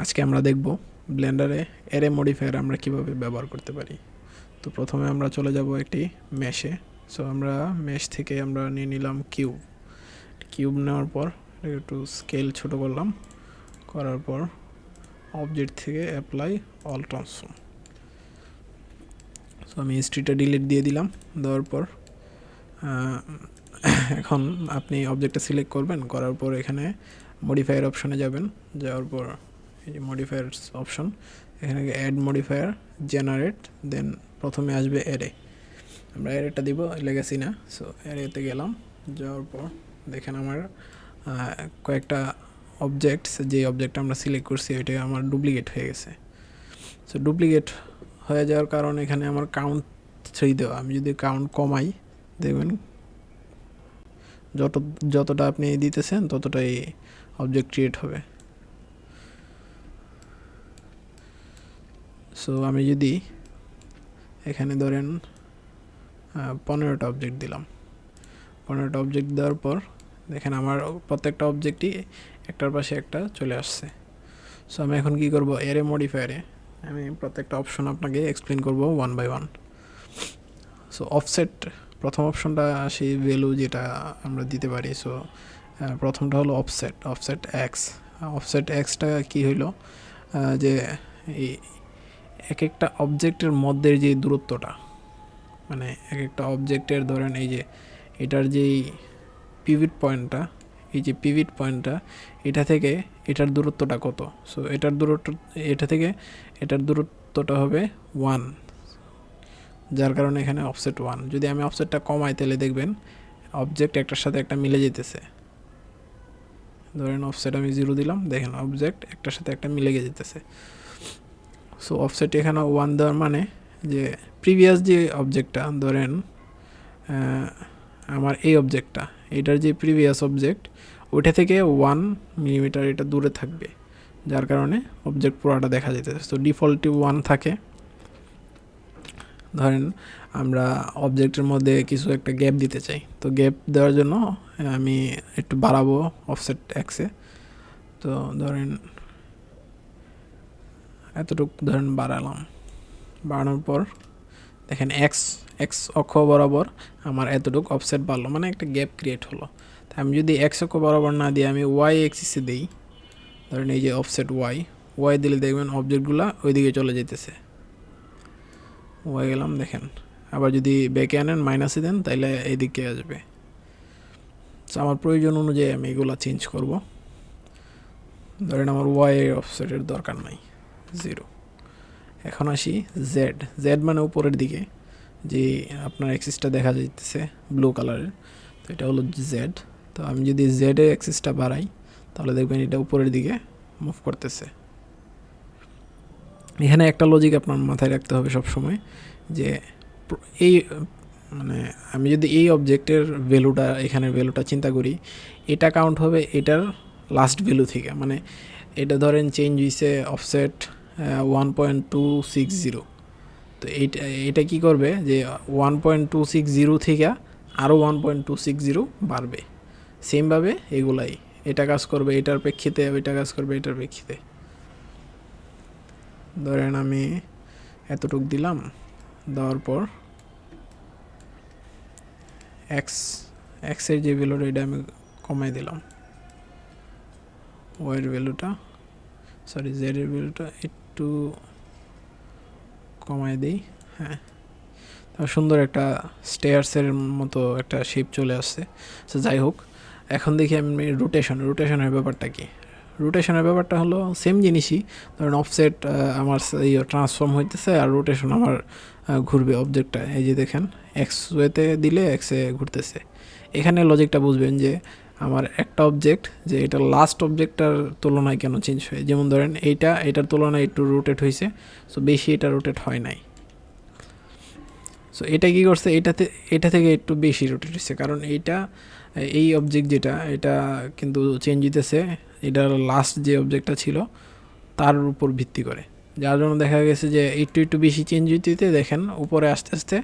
আজকে আমরা দেখব ব্লেন্ডারে অ্যারে মডিফায়ার আমরা কিভাবে ব্যবহার করতে পারি। তো প্রথমে আমরা চলে যাব একটি মেশে। সো আমরা মেশ থেকে আমরা নিয়ে নিলাম কিউব নেওয়ার পর একটু স্কেল ছোট করলাম, করার পর অবজেক্ট থেকে অ্যাপ্লাই অল ট্রান্সফর্ম। সো আমি হিস্ট্রিটা ডিলিট দিয়ে দিলাম। দেওয়ার পর এখন আপনি অবজেক্টটা সিলেক্ট করবেন, করার পর এখানে মডিফায়ার অপশনে যাবেন। যাওয়ার পর এই যে মডিফায়ার্স অপশন, এখানে অ্যাড মডিফায়ার, জেনারেট, দেন প্রথমে আসবে অ্যারে। আমরা অ্যারেটা দিব, লেগেছি না। সো অ্যারেতে গেলাম, যাওয়ার পর দেখেন আমার কয়েকটা অবজেক্টস, যে অবজেক্টটা আমরা সিলেক্ট করছি ওইটা আমার ডুপ্লিকেট হয়ে গেছে। সো ডুপ্লিকেট হয়ে যাওয়ার কারণে এখানে আমার কাউন্ট 3 দেওয়া। আমি যদি কাউন্ট কমাই, দেখবেন যতটা আপনি দিতেছেন ততটাই অবজেক্ট ক্রিয়েট হবে। সো আমি যদি এখানে ধরেন 15টা অবজেক্ট দিলাম, 15টা অবজেক্ট দেওয়ার পর দেখেন আমার প্রত্যেকটা অবজেক্টই একটার পাশে একটা চলে আসছে। সো আমি এখন কি করব, অ্যারে মডিফায়ারে আমি প্রত্যেকটা অপশন আপনাকে এক্সপ্লেন করব one by one. So offset, প্রথম অপশনটা সেই ভ্যালু যেটা আমরা দিতে পারি। সো প্রথমটা হলো অফসেট এক্স। অফসেট এক্সটা কী হইলো, যে এই এক একটা অবজেক্টের মধ্যে যে দূরত্বটা, মানে এক একটা অবজেক্টের ধরেন এই যে এটার যেই পিভিট পয়েন্টটা, এই যে পিভিট পয়েন্টটা, এটা থেকে এটার দূরত্বটা কত। সো এটার দূরত্ব, এটা থেকে এটার দূরত্বটা হবে 1, যার কারণে এখানে অফসেট 1। যদি আমি অফসেটটা কমাই তাহলে দেখবেন অবজেক্ট একটার সাথে একটা মিলে যেতেছে। ধরেন অফসেট আমি 0 দিলাম, দেখেন অবজেক্ট একটার সাথে একটা মিলে যেতেছে। সো অফসেট এখানে 1 দেওয়ার মানে যে প্রিভিয়াস যে অবজেক্টটা, ধরেন আমার এই অবজেক্টটা, এটার যে প্রিভিয়াস অবজেক্ট ওইটা থেকে 1 মিলিমিটার এটা দূরে থাকবে, যার কারণে অবজেক্ট পুরোটা দেখা যেতেছে। সো ডিফল্টলি 1 থাকে। ধরেন আমরা অবজেক্টের মধ্যে কিছু একটা গ্যাপ দিতে চাই, তো গ্যাপ দেওয়ার জন্য আমি একটু বাড়াবো অফসেট এক্সে। তো ধরেন এতটুকু ধরেন বাড়ালাম, বাড়ানোর পর দেখেন এক্স অক্ষ বরাবর আমার এতটুকু অফসেট বাড়লো, মানে একটা গ্যাপ ক্রিয়েট হলো। তাই আমি যদি এক্স অক্ষ বরাবর না দিয়ে আমি ওয়াই এক্সিসে দিই, ধরেন এই যে অফসেট ওয়াই দিলে দেখবেন অবজেক্টগুলো ওইদিকে চলে যেতেছে। ওয়াই গেলাম, দেখেন আবার যদি ব্যাকে আনেন মাইনাসে দেন তাইলে এইদিকে আসবে। তো আমার প্রয়োজন অনুযায়ী আমি এগুলো চেঞ্জ করব। ধরেন আমার ওয়াই অফসেটের দরকার নাই, 0। এখন আসি জেড মানে উপরের দিকে যে আপনার অ্যাক্সিসটা দেখা যাইতেছে ব্লু কালারের, তো এটা হলো জেড। তো আমি যদি জেডের অ্যাক্সিসটা বাড়াই তাহলে দেখবেন এটা উপরের দিকে মুভ করতেছে। এখানে একটা লজিক আপনার মাথায় রাখতে হবে সব সময়, যে এই মানে আমি যদি এই অবজেক্টের ভ্যালুটা, এখানের ভ্যালুটা চিন্তা করি, এটা কাউন্ট হবে এটার লাস্ট ভ্যালু থেকে। মানে এটা ধরেন চেঞ্জ হয়েছে অফসেট 1.260, তো এটা কী করবে যে 1.260 থেকে আরও 1.260 বাড়বে। সেমভাবে এগুলাই, এটা কাজ করবে এটার প্রেক্ষিতে, ওইটা কাজ করবে এটার প্রেক্ষিতে। ধরেন আমি এতটুক দিলাম, দেওয়ার পর এক্সের যে ভ্যালুটা এটা আমি কমাই দিলাম, ওয়াইয়ের ভ্যালুটা, সরি জেডের ভ্যালুটা একটু কমাই দিই। হ্যাঁ, সুন্দর একটা স্টেয়ার্সের মতো একটা শেপ চলে আসছে। সো যাই হোক, এখন দেখি আমি রোটেশনের ব্যাপারটা কি। রোটেশনের ব্যাপারটা হলো সেম জিনিসই। ধরেন অফসেট আমার ট্রান্সফর্ম হইতেছে আর রোটেশন আমার ঘুরবে অবজেক্টটা। এই যে দেখেন এক্স ওয়েতে দিলে এক্সে ঘুরতেছে। এখানে লজিকটা বুঝবেন যে আমার একটা অবজেক্ট, যে এটা লাস্ট অবজেক্টটার তুলনায় কেন চেঞ্জ হয়। যেমন ধরেন এটার তুলনায় একটু রোটেট হয়েছে, সো বেশি এটা রোটেট হয় নাই। সো এটা কী করছে, এটা থেকে একটু বেশি রোটেট হচ্ছে, কারণ এই অবজেক্ট যেটা, এটা কিন্তু চেঞ্জ হইতেছে এটার লাস্ট যে অবজেক্টটা ছিল তার উপর ভিত্তি করে, যার জন্য দেখা গেছে যে একটু বেশি চেঞ্জ হইতে দেখেন উপরে আস্তে আস্তে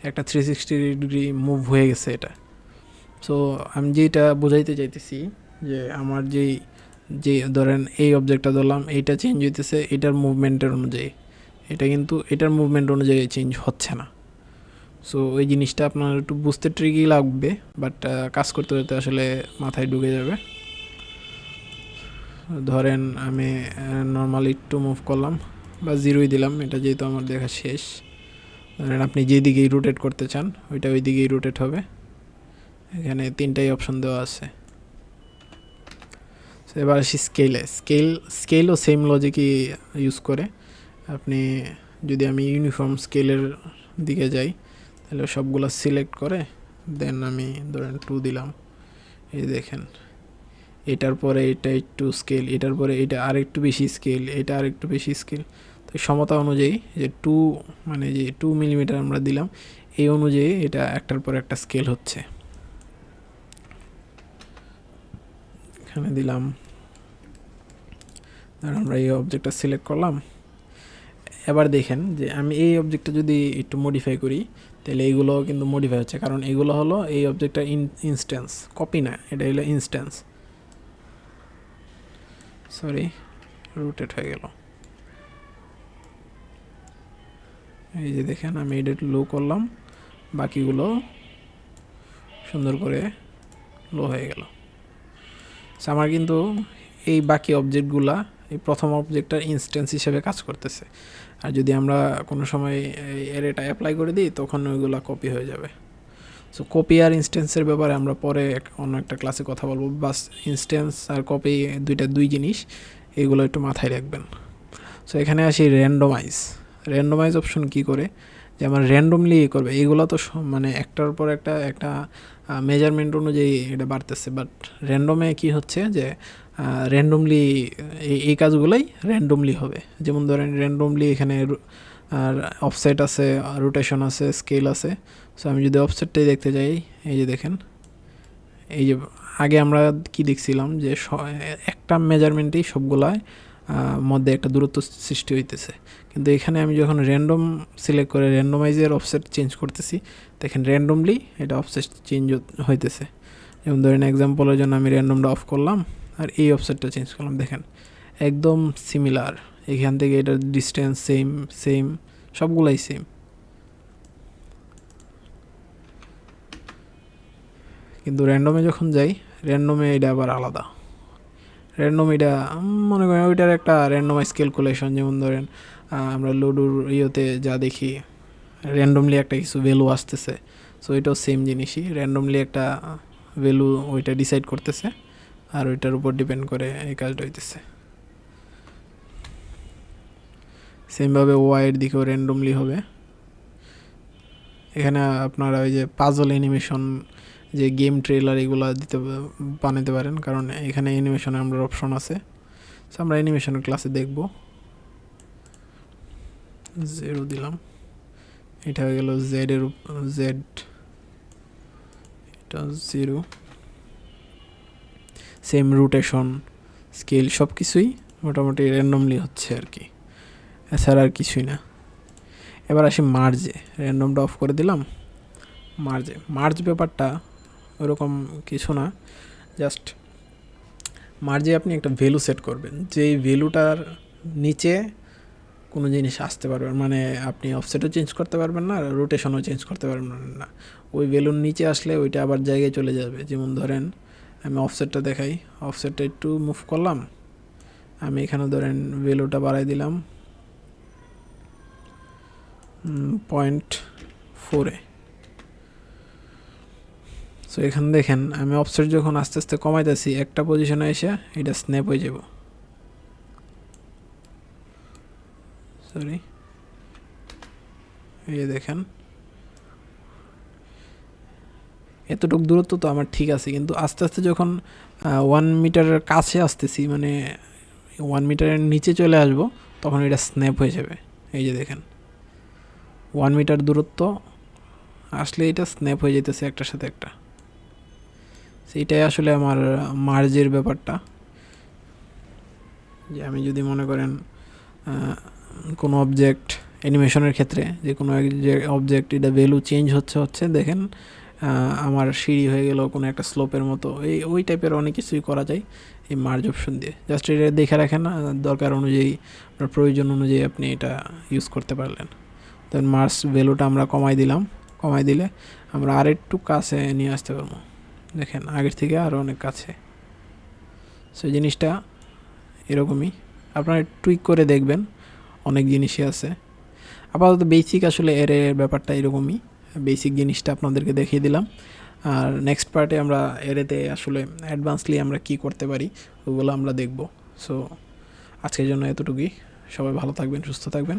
একটা 360 ডিগ্রি মুভ হয়ে গেছে এটা। সো আমি যেটা বোঝাইতে চাইতেছি যে আমার যেই যে ধরেন এই অবজেক্টটা ধরলাম, এইটা চেঞ্জ হইতেছে এটার মুভমেন্টের অনুযায়ী, এটা কিন্তু এটার মুভমেন্ট অনুযায়ী চেঞ্জ হচ্ছে না। সো ওই জিনিসটা আপনার একটু বুঝতে ট্রিকি লাগবে, বাট কাজ করতে করতে আসলে মাথায় ঢুকে যাবে। ধরেন আমি নর্মালি একটু মুভ করলাম বা জিরোই দিলাম, এটা যেহেতু আমার দেখা শেষ। ধরেন আপনি যেদিকেই রোটেট করতে চান ওইটা ওই দিকেই রোটেট হবে। এখানে 3টাই অপশন দেওয়া আছে। এবার আসি স্কেলও সেম লজিকই ইউজ করে। আপনি যদি আমি ইউনিফর্ম স্কেলের দিকে যাই তাহলে সবগুলো সিলেক্ট করে দেন আমি ধরেন 2 দিলাম। এই দেখেন এটার পরে এটা একটু স্কেল, এটার পরে এটা আর একটু বেশি স্কেল, এটা আর একটু বেশি স্কেল। তো সমতা অনুযায়ী যে 2 মানে যে 2 মিলিমিটার আমরা দিলাম এই অনুযায়ী এটা একটার পর একটা স্কেল হচ্ছে। এখানে দিলাম, ধর আমরা এই অবজেক্টটা সিলেক্ট করলাম। এবার দেখেন যে আমি এই অবজেক্টটা যদি একটু মডিফাই করি তাহলে এইগুলো কিন্তু মডিফাই হচ্ছে, কারণ এগুলো হলো এই অবজেক্টটা ইনস্ট্যান্স, কপি না, এটা হলো ইনস্ট্যান্স। সরি, রুটেট হয়ে গেল। এই যে দেখেন আমি এটা লো করলাম, বাকিগুলো সুন্দর করে লো হয়ে গেল। আমার কিন্তু এই বাকি অবজেক্টগুলা এই প্রথম অবজেক্টটার ইনস্ট্যান্স হিসেবে কাজ করতেছে। আর যদি আমরা কোনো সময় এর এটা অ্যাপ্লাই করে দিই তখন ওইগুলো কপি হয়ে যাবে। সো কপি আর ইনস্ট্যান্সের ব্যাপারে আমরা পরে অন্য একটা ক্লাসে কথা বলবো। বাস ইনস্ট্যান্স আর কপি দুই জিনিস, এগুলো একটু মাথায় রাখবেন। সো এখানে আসি র্যান্ডমাইজ অপশন কি করে, যে আমার র্যান্ডমলি করবে এগুলো তো মানে একটার পর একটা মেজারমেন্ট অনুযায়ী এটা বাড়তেছে, বাট র্যান্ডমে কি হচ্ছে যে র্যান্ডমলি এই কাজগুলোই র্যান্ডমলি হবে। যেমন ধরেন র্যান্ডমলি এখানে আর অফসেট আছে, রোটেশন আছে, স্কেল আছে। সো আমি যদি অফসেটটাই দেখতে যাই, এই যে দেখেন এই যে আগে আমরা কি দেখছিলাম যে একটা মেজারমেন্টেই সবগুলায় মধ্যে একটা দূরত্ব সৃষ্টি হইতেছে, কিন্তু এখানে আমি যখন র্যান্ডম সিলেক্ট করে র্যান্ডমাইজের অফসেট চেঞ্জ করতেছি দেখেন র্যান্ডমলি এটা অফসেট চেঞ্জ হইতেছে। যেমন ধরেন এক্সাম্পলের জন্য আমি র্যান্ডমটা অফ করলাম আর এই অফসেটটা চেঞ্জ করলাম, দেখেন একদম সিমিলার। এখান থেকে এটার ডিস্টেন্স সেম সবগুলাই সেম। কিন্তু র্যান্ডমে যখন যাই, র্যান্ডমে এটা আবার আলাদা। র্যান্ডম এটা মনে করেন ওইটার একটা র্যান্ডমাইজ ক্যালকুলেশন। যেমন ধরেন আমরা লুডোর ইয়েতে যা দেখি র্যান্ডমলি একটা কিছু ভ্যালু আসতেছে, সো এটাও সেম জিনিসই, র্যান্ডমলি একটা ভ্যালু ওইটা ডিসাইড করতেছে আর ওইটার উপর ডিপেন্ড করে এই কাজটা হইতেছে। সেমভাবে ওয়াইয়ের দিকেও র্যান্ডমলি হবে। এখানে আপনারা ওই যে পাজল অ্যানিমেশন, যে গেম ট্রেলার এগুলো বানাতে পারেন, কারণ এখানে অ্যানিমেশনে আমরা অপশন আছে। সো আমরা অ্যানিমেশনের ক্লাসে দেখব। 0 দিলাম, এটা হয়ে গেল জেড, এটা 0। সেম রোটেশন, স্কেল সব কিছুই মোটামুটি র্যান্ডমলি হচ্ছে আর কি, এছাড়া আর কিছুই না। এবার আসি মার্জে, র্যান্ডমটা অফ করে দিলাম। মার্জ ব্যাপারটা ওরকম কিছু না, জাস্ট মার্জে আপনি একটা ভ্যালু সেট করবেন, যেই ভ্যালুটার নিচে কোনো জিনিস আসতে পারবে, মানে আপনি অফসেটও চেঞ্জ করতে পারবেন না, রোটেশনও চেঞ্জ করতে পারবেন না। ওই ভ্যালুর নিচে আসলে ওইটা আবার জায়গায় চলে যাবে। যেমন ধরেন আমি অফসেটটা দেখাই, অফসেটটা একটু মুভ করলাম, আমি এখানে ধরেন ভ্যালুটা বাড়াই দিলাম 0.4-এ। সো এখানে দেখেন আমি অফসেট যখন আস্তে আস্তে কমাইতেছি একটা পজিশনে এসে এটা স্ন্যাপ হয়ে যাব। সরি, এই দেখেন এতটুকু দূরত্ব তো আমার ঠিক আছে, কিন্তু আস্তে আস্তে যখন 1 মিটারের কাছে আসতেছি, মানে 1 মিটারের নিচে চলে আসব, তখন এটা স্ন্যাপ হয়ে যাবে। এই যে দেখেন 1 মিটার দূরত্ব আসলে এটা স্ন্যাপ হয়ে যেতেছে একটার সাথে একটা। সেইটাই আসলে আমার মার্জের ব্যাপারটা। যে আমি যদি মনে করেন কোনো অবজেক্ট অ্যানিমেশনের ক্ষেত্রে যে কোনো অবজেক্ট এটা ভ্যালু চেঞ্জ হচ্ছে দেখেন আমার সিঁড়ি হয়ে গেল কোনো একটা স্লোপের মতো, ওই টাইপের অনেক কিছুই করা যায়। এই মার্জ অপশন দিয়ে জাস্ট এটা দেখে রাখেন, দরকার অনুযায়ী আপনার প্রয়োজন অনুযায়ী আপনি এটা ইউজ করতে পারলেন। তো মার্জ ভ্যালুটা আমরা কমাই দিলাম, কমাই দিলে আমরা আর একটু কাছে নিয়ে আসতে পারবো, দেখেন আগের থেকে আরও অনেক কাছে। সেই জিনিসটা এরকমই আপনারা টুইক করে দেখবেন, অনেক জিনিসই আছে। আপাতত বেসিক আসলে এর ব্যাপারটা এরকমই, বেসিক জিনিসটা আপনাদেরকে দেখিয়ে দিলাম। আর নেক্সট পার্টে আমরা এরেতে আসলে অ্যাডভান্সলি আমরা কি করতে পারি ওগুলো আমরা দেখব। সো আজকের জন্য এতটুকুই, সবাই ভালো থাকবেন, সুস্থ থাকবেন।